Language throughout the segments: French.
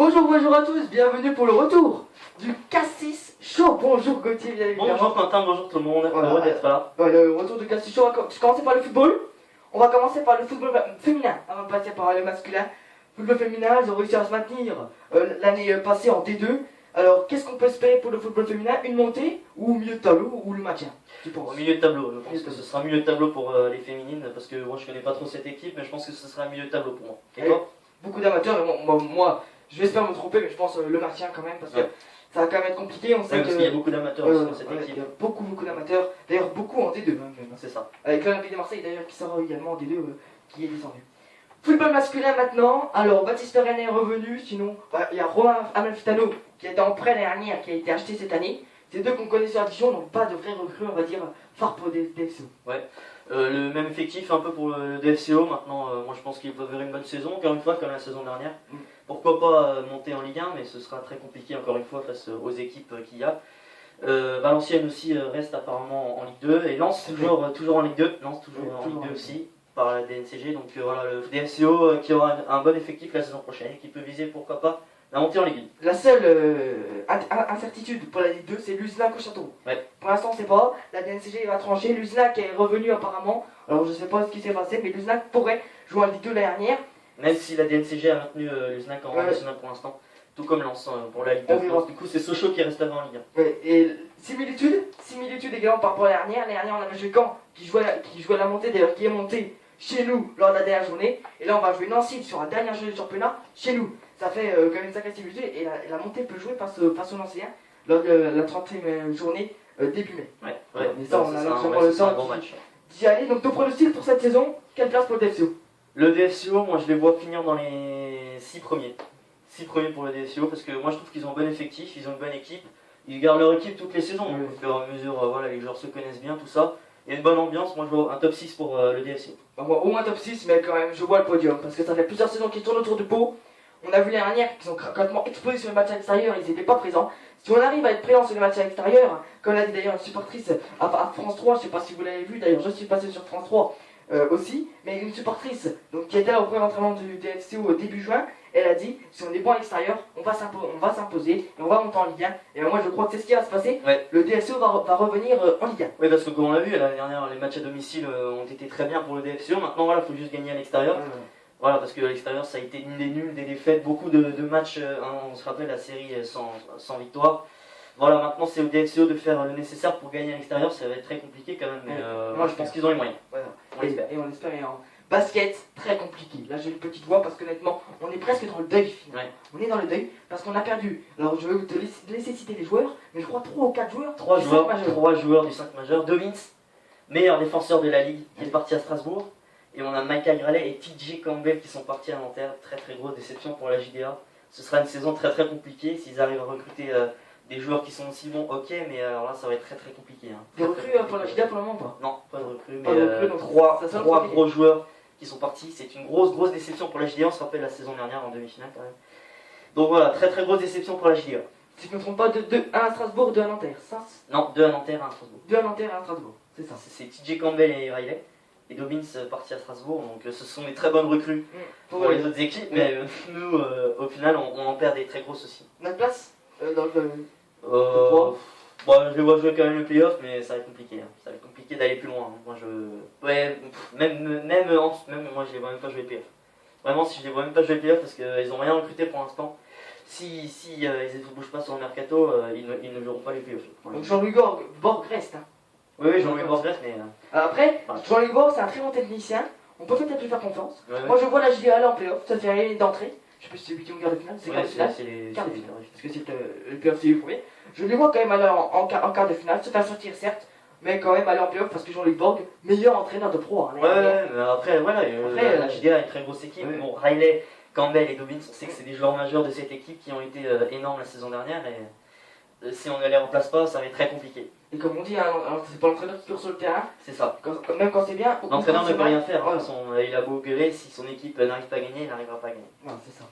Bonjour, bonjour à tous, bienvenue pour le retour du Cassis Show. Bonjour Gauthier, bien évidemment. Bonjour Quentin, bonjour tout le monde, Voilà. heureux d'être là. Le retour du Cassis Show, on va commencer par le football. On va commencer par le football féminin avant de passer par le masculin. Football féminin, ils ont réussi à se maintenir l'année passée en D2. Alors, qu'est-ce qu'on peut espérer pour le football féminin? Une montée ou milieu de tableau ou le maintien, tu penses? Au milieu de tableau, je pense que ce sera milieu de tableau pour les féminines, parce que moi je connais pas trop cette équipe, mais je pense que ce sera milieu de tableau pour moi. Et toi? Beaucoup d'amateurs, et moi je vais espérer me tromper, mais je pense le maintien quand même, parce que ça va quand même être compliqué. On sait parce qu'il y a beaucoup d'amateurs aussi dans cette équipe. Il y a beaucoup d'amateurs, d'ailleurs beaucoup en D2 même. C'est ça. Avec l'Olympique de Marseille d'ailleurs qui sort également en D2, qui est descendu. Football masculin maintenant, alors Baptiste René est revenu, sinon il y a Romain Amalfitano qui était en prêt l'année dernière, qui a été acheté cette année. C'est deux qu'on connaît sur la Dijon, donc pas de vrais recrues, on va dire, phare pour des DFCO. Ouais, le même effectif un peu pour le DFCO, maintenant moi je pense qu'ils peuvent faire une bonne saison, encore une fois comme la saison dernière. Pourquoi pas monter en Ligue 1, mais ce sera très compliqué encore une fois face aux équipes qu'il y a. Valenciennes aussi reste apparemment en Ligue 2, et Lens toujours en Ligue 2, Lens toujours en Ligue 2 aussi, par la DNCG, donc voilà le DFCO qui aura un bon effectif la saison prochaine, et qui peut viser pourquoi pas la montée en Ligue 1. La seule incertitude pour la Ligue 2, c'est l'Uznac au Château. Ouais. Pour l'instant, on ne sait pas. La DNCG va trancher. L'Uznac est revenu apparemment. Alors, je ne sais pas ce qui s'est passé, mais l'Uznac pourrait jouer en Ligue 2 l'année dernière. Même si la DNCG a maintenu l'Uznac en national pour l'instant, tout comme Lens pour la Ligue 2. Du coup, c'est Sochaux qui reste là en Ligue 1. Ouais. Et similitude également par rapport à l'année dernière. L'année dernière, on avait joué Caen qui jouait la montée, d'ailleurs, qui est monté chez nous lors de la dernière journée. Et là, on va jouer Nancy sur la dernière journée du championnat chez nous. Ça fait quand même une sacrée similitude, et la montée peut jouer face aux Nancéens lors de la 30e journée début mai. Ouais. Mais ça, on a largement le temps d'y aller. Donc, ton pronostic pour cette saison, quelle place pour le DFCO? Le DFCO, moi je les vois finir dans les 6 premiers. 6 premiers pour le DFCO, parce que moi je trouve qu'ils ont un bon effectif, ils ont une bonne équipe. Ils gardent leur équipe toutes les saisons, donc au fur et à mesure, voilà, les joueurs se connaissent bien, tout ça. Il y a une bonne ambiance, moi je vois un top 6 pour le DFCO. Moi, au moins top 6, mais quand même, je vois le podium, parce que ça fait plusieurs saisons qu'ils tournent autour du pot. On a vu l'année dernière qu'ils ont complètement explosé sur les matchs à l'extérieur, ils n'étaient pas présents. Si on arrive à être présent sur les matchs à l'extérieur, comme l'a dit d'ailleurs une supportrice à France 3, je ne sais pas si vous l'avez vu, d'ailleurs je suis passé sur France 3 aussi, mais une supportrice donc, qui était là au premier entraînement du DFCO au début juin, elle a dit si on est bon à l'extérieur, on va s'imposer et on va monter en Ligue 1. Et moi je crois que c'est ce qui va se passer. Ouais. Le DFCO va revenir en Ligue 1. Oui, parce que comme on l'a vu, l'année dernière, les matchs à domicile ont été très bien pour le DFCO. Maintenant, voilà, il faut juste gagner à l'extérieur. Voilà, parce que à l'extérieur, ça a été une des nuls, des défaites, beaucoup de matchs. On se rappelle la série sans victoire. Voilà, maintenant c'est au DFCO de faire le nécessaire pour gagner à l'extérieur. Ça va être très compliqué quand même, mais moi je pense qu'ils ont les moyens. Voilà. On l'espère. Et on l'espère. Et en basket, très compliqué. Là j'ai une petite voix parce qu'honnêtement, on est presque dans le deuil final. Ouais. On est dans le deuil parce qu'on a perdu. Alors je vais vous laisser citer les joueurs, mais je crois 3 ou 4 joueurs. 3 joueurs du 5 majeur. Dovins, meilleur défenseur de la ligue, qui est parti à Strasbourg. Et on a Michael Gralet et TJ Campbell qui sont partis à Nanterre. Très grosse déception pour la JDA. Ce sera une saison très compliquée. S'ils arrivent à recruter des joueurs qui sont aussi bons, ok, mais alors là ça va être très compliqué. Hein. Des recrues pour la JDA pour le moment pas? Non, pas de recrues, Pas mais de recrues, donc 3 ça gros joueurs qui sont partis. C'est une grosse déception pour la JDA. On se rappelle la saison dernière en demi-finale quand même. Donc voilà, très grosse déception pour la JDA. Si je ne me trompe pas, 1 à Strasbourg, 2 à Nanterre, ça? Non, 2 à Nanterre, 1 à Strasbourg. 2 à Nanterre et 1 à Strasbourg, c'est ça. C'est TJ Campbell et Riley. Et Dobbins parti à Strasbourg, donc ce sont des très bonnes recrues pour les autres équipes, mais nous, au final, on en perd des très grosses aussi. Notre place dans le je les vois jouer quand même le playoff, mais ça va être compliqué. Hein. Ça va être compliqué d'aller plus loin. Hein. Moi, même moi, je les vois même pas jouer le playoff. Vraiment, si je les vois même pas jouer le playoff, parce qu'ils ont rien recruté pour l'instant. Si ils ne bougent pas sur le mercato, ils ne joueront pas les playoffs. Donc Jean-Louis Borg reste. Hein. Oui, Jean-Louis Borg reste, mais... Après, Jean-Louis Borg, c'est un très bon technicien. On peut peut-être lui faire confiance. Moi, je vois la JDA aller en playoff. Ça fait rien d'entrée. Je sais pas si c'est 8e ou quart de finale. C'est quart de finale. Quart de finale. Parce que c'est le playoff, c'est le premier. Je les vois quand même aller en quart de finale. Se faire sortir, certes. Mais quand même aller en playoff parce que Jean-Louis Borg, meilleur entraîneur de pro. Hein, mais après, voilà. La JDA a une très grosse équipe. Bon, Riley, Campbell et Dobbins, on sait que c'est des joueurs majeurs de cette équipe qui ont été énormes la saison dernière. Et si on ne les remplace pas, ça va être très compliqué. Et comme on dit, hein, c'est pas l'entraîneur qui court sur le terrain. C'est ça. Même quand c'est bien. L'entraîneur ne peut rien faire. Hein. Il a beau gueuler, si son équipe n'arrive pas à gagner, il n'arrivera pas à gagner. Non, c'est ça.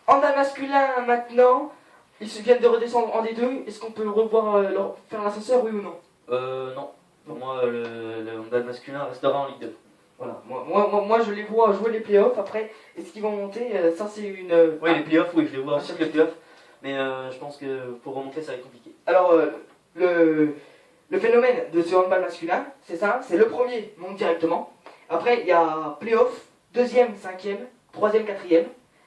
Handball masculin maintenant, ils se viennent de redescendre en D2. Est-ce qu'on peut revoir faire l'ascenseur, oui ou non? Non. Pour moi, le handball masculin restera en Ligue 2. Voilà, moi je les vois jouer les playoffs. Après, est-ce qu'ils vont monter? Ça c'est une... Oui, les playoffs, oui, je les vois aussi les playoffs. Mais je pense que pour remonter, ça va être compliqué. Alors, le phénomène de ce handball masculin, c'est ça, c'est le premier monte directement. Après, il y a playoff, deuxième, cinquième, troisième, quatrième.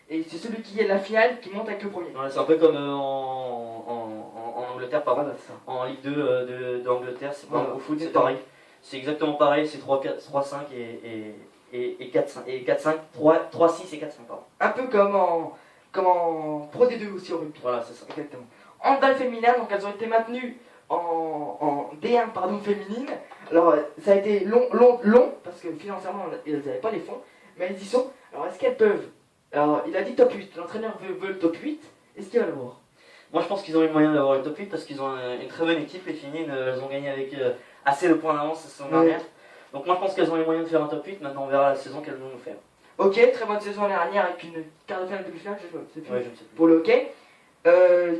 Et c'est celui qui est la finale qui monte avec le premier. Ouais, c'est un peu comme en Angleterre, pardon. Voilà, c'est ça. En Ligue 2 d'Angleterre, c'est pas Voilà, au foot, c'est exactement. pareil. C'est exactement pareil, c'est 3-5 et 4-5, 3-6 et 4-5, pardon. Un peu comme en Pro D2 aussi au rugby. Voilà, c'est ça. Exactement. Handball féminin, donc elles ont été maintenues en D1 pardon, féminine. Alors ça a été long, parce que financièrement elles n'avaient pas les fonds, mais elles y sont. Alors est-ce qu'elles peuvent? Alors il a dit top 8, l'entraîneur veut le top 8, est-ce qu'il va l'avoir? Moi je pense qu'ils ont les moyens d'avoir le top 8 parce qu'ils ont une très bonne équipe, les féminines, elles ont gagné avec assez de points d'avance la saison dernière. Donc moi je pense qu'elles ont les moyens de faire un top 8, maintenant on verra la saison qu'elles vont nous faire. Ok, très bonne saison dernière avec une quart de finale, demi-finale, je sais plus, Ouais, je ne sais plus. pour le hockey.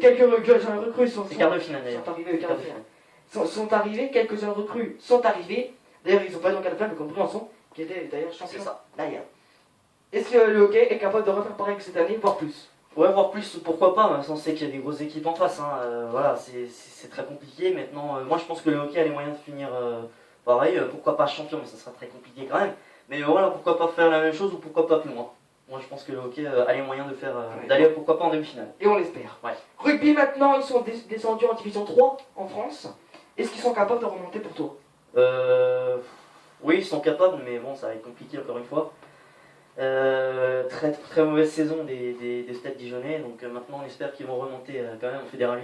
Quelques jeunes recrues sont C'est quart de finale d'ailleurs. arrivés, quart de finale. Sont arrivés, quelques jeunes recrues sont arrivés. D'ailleurs, ils ont pas dans quart de finale, comme Briançon, qui était d'ailleurs champion. C'est ça. D'ailleurs. Est-ce que le hockey est capable de refaire pareil que cette année, voire plus? Ouais, voire plus, pourquoi pas, même si on sait qu'il y a des grosses équipes en face. Hein. Voilà, c'est très compliqué. Maintenant, moi je pense que le hockey a les moyens de finir pareil. Pourquoi pas champion, mais ça sera très compliqué quand même. Mais voilà, pourquoi pas faire la même chose ou pourquoi pas plus loin. Moi je pense que le hockey a les moyens de faire d'aller pourquoi pas en demi-finale. Et on l'espère. Ouais. Rugby maintenant, ils sont descendus en division 3 en France. Est-ce qu'ils sont capables de remonter pour toi? Oui, ils sont capables, mais bon, ça va être compliqué encore une fois. Très, très mauvaise saison des Stades Dijonnais, donc maintenant on espère qu'ils vont remonter quand même en Fédéral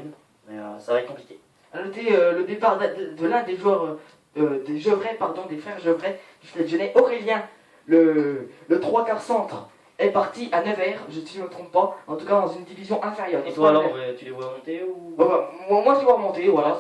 1, mais ça va être compliqué. À noter le départ de l'un des joueurs des Gevrey, pardon, des frères Gevrey du Stade Dijonnais, Aurélien, le 3 quarts centre, est parti à Nevers, si je ne me trompe pas, en tout cas dans une division inférieure. Et toi alors, tu les vois monter ou... Moi je les vois remonter, voilà.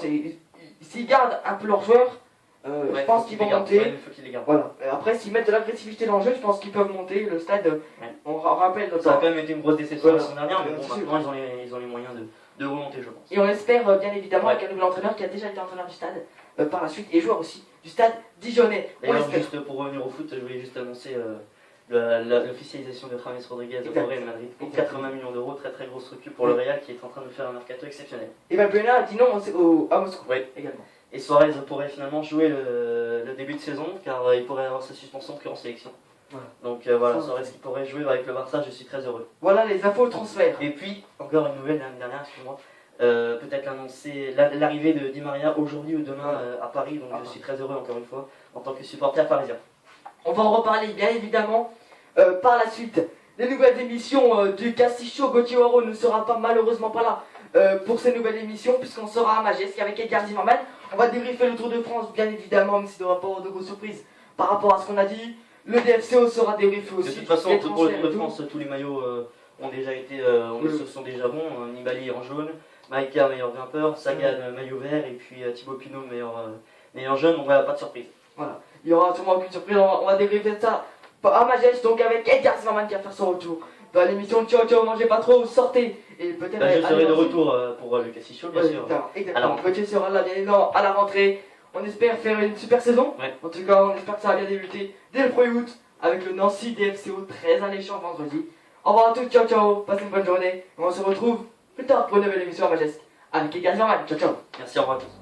S'ils gardent un peu leurs joueurs, je pense qu'ils vont monter. Ouais, il faut qu'ils les gardent. Voilà. Après, s'ils mettent de l'agressivité dans le jeu, je pense qu'ils peuvent monter. Le stade, on rappelle ça a quand même été une grosse déception la saison dernière, mais bon, maintenant ils ont les moyens de remonter, je pense. Et on espère bien évidemment avec un nouvel entraîneur qui a déjà été entraîneur du stade par la suite et joueur aussi du Stade Dijonnais. D'ailleurs, juste pour revenir au foot, je voulais juste annoncer l'officialisation de James Rodriguez au Real Madrid pour 80 millions d'euros, très très grosse structure pour le Real qui est en train de faire un mercato exceptionnel. Et Valbuena a dit non à Moscou également. Et Suarez pourrait finalement jouer le début de saison car il pourrait avoir sa suspension en sélection. Voilà. Donc voilà, Suarez qui pourrait jouer avec le Barça, je suis très heureux. Voilà les infos transferts. Et puis, encore une nouvelle l'année dernière, excuse-moi, peut-être annoncer l'arrivée de Di Maria aujourd'hui ou demain à Paris, donc je suis très heureux encore une fois en tant que supporter parisien. On va en reparler bien évidemment par la suite. Les nouvelles émissions du Castillo. Gauthier Waro ne sera malheureusement pas là pour ces nouvelles émissions puisqu'on sera à Majestic avec Edgar Zimmerman. On va débriefer le Tour de France bien évidemment, même s'il n'y aura pas de grosses surprises par rapport à ce qu'on a dit. Le DFCO sera débriefé aussi. De toute façon, pour le Tour de France, tous les maillots ont déjà été, sont déjà bons. Nibali en jaune, Maïka meilleur grimpeur, Sagan maillot vert et puis Thibaut Pinot meilleur jaune. On va pas de surprise. Voilà, il n'y aura sûrement aucune surprise. On va débriefer ça à Majestic, donc avec Edgar Zimmerman qui va faire son retour dans l'émission Ciao Ciao, mangez pas trop, sortez. Et peut-être je serai de retour pour le Castillo, bien sûr. Exactement. Gauthier sera là bien évidemment à la rentrée. On espère faire une super saison. En tout cas, on espère que ça va bien débuter dès le 1er août avec le Nancy DFCO très alléchant vendredi. Au revoir à tous, ciao ciao, passez une bonne journée. Et on se retrouve plus tard pour une nouvelle émission à Majestic avec Edgar Zimmerman. Ciao ciao. Merci, au revoir à tous.